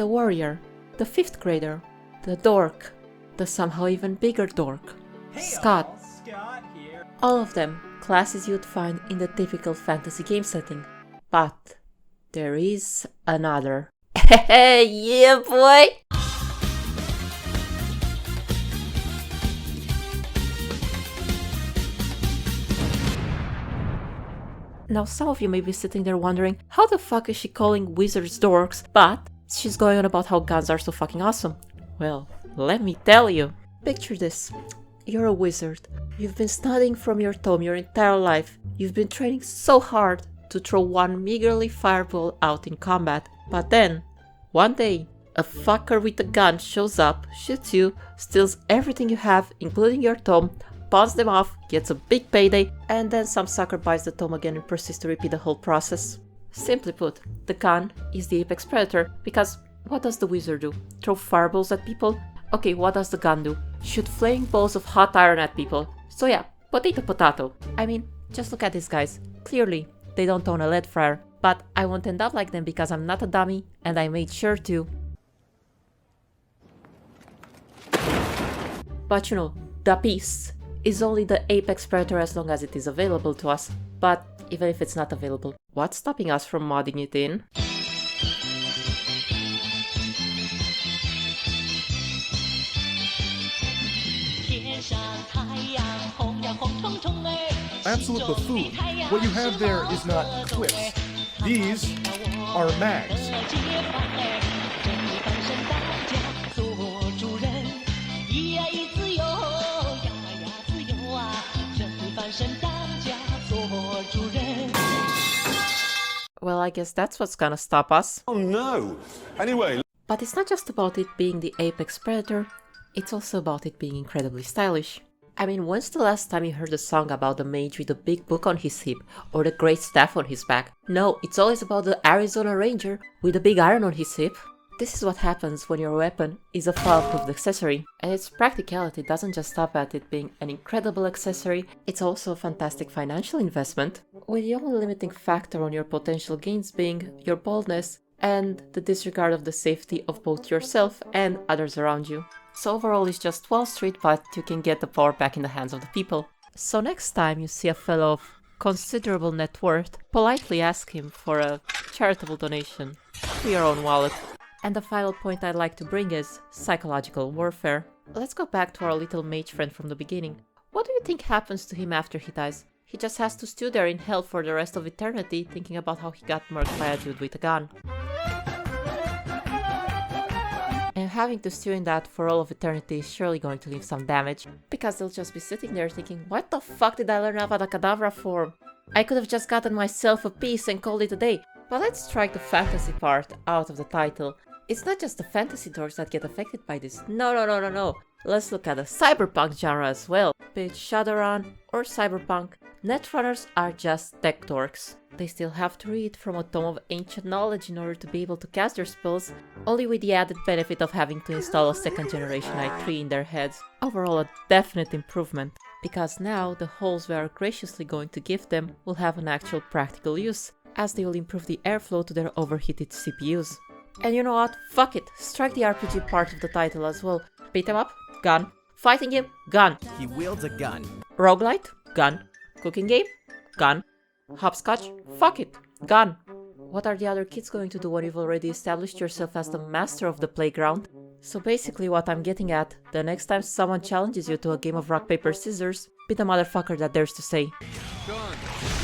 the warrior, the 5th grader, the dork, the somehow even bigger dork, Scott. Scott here. All of them classes you'd find in the typical fantasy game setting. But there is another. Yeah, boy! Now some of you may be sitting there wondering, how the fuck is she calling wizards dorks, but she's going on about how guns are so fucking awesome. Well, let me tell you. Picture this. You're a wizard. You've been studying from your tome your entire life. You've been training so hard to throw one meagerly fireball out in combat. But then, one day, a fucker with a gun shows up, shoots you, steals everything you have, including your tome, pawns them off, gets a big payday, and then some sucker buys the tome again and persists to repeat the whole process. Simply put, the gun is the apex predator, because what does the wizard do? Throw fireballs at people? Okay, what does the gun do? Shoot flaming balls of hot iron at people. So yeah, potato. I mean, just look at these guys. Clearly, they don't own a lead fryer, but I won't end up like them because I'm not a dummy, and I made sure to. But you know, the beast is only the apex predator as long as it is available to us. But even if it's not available, what's stopping us from modding it in? Absolute buffoon. What you have there is not clips. These are mags. Well, I guess that's what's gonna stop us. Oh no! Anyway... But it's not just about it being the apex predator, it's also about it being incredibly stylish. I mean, when's the last time you heard a song about the mage with a big book on his hip or the great staff on his back? No, it's always about the Arizona Ranger with a big iron on his hip. This is what happens when your weapon is a foul-proofed accessory, and its practicality doesn't just stop at it being an incredible accessory, it's also a fantastic financial investment, with the only limiting factor on your potential gains being your boldness and the disregard of the safety of both yourself and others around you. So overall it's just Wall Street, but you can get the power back in the hands of the people. So next time you see a fellow of considerable net worth, politely ask him for a charitable donation to your own wallet. And the final point I'd like to bring is psychological warfare. Let's go back to our little mage friend from the beginning. What do you think happens to him after he dies? He just has to stew there in hell for the rest of eternity, thinking about how he got murked by a dude with a gun. And having to stew in that for all of eternity is surely going to leave some damage, because they'll just be sitting there thinking, what the fuck did I learn Avada Kedavra for? I could have just gotten myself a piece and called it a day. But let's strike the fantasy part out of the title. It's not just the fantasy dorks that get affected by this. No. Let's look at the cyberpunk genre as well. Be it Shadowrun or cyberpunk, netrunners are just tech dorks. They still have to read from a tome of ancient knowledge in order to be able to cast their spells, only with the added benefit of having to install a 2nd generation i3 in their heads. Overall a definite improvement, because now the holes we are graciously going to give them will have an actual practical use, as they will improve the airflow to their overheated CPUs. And you know what? Fuck it, strike the RPG part of the title as well. Beat 'em up? Gun. Fighting game? Gun. He wields a gun. Roguelite? Gun. Cooking game? Gun. Hopscotch? Fuck it. Gun. What are the other kids going to do when you've already established yourself as the master of the playground? So basically what I'm getting at, the next time someone challenges you to a game of rock, paper, scissors, be the motherfucker that dares to say, Gun.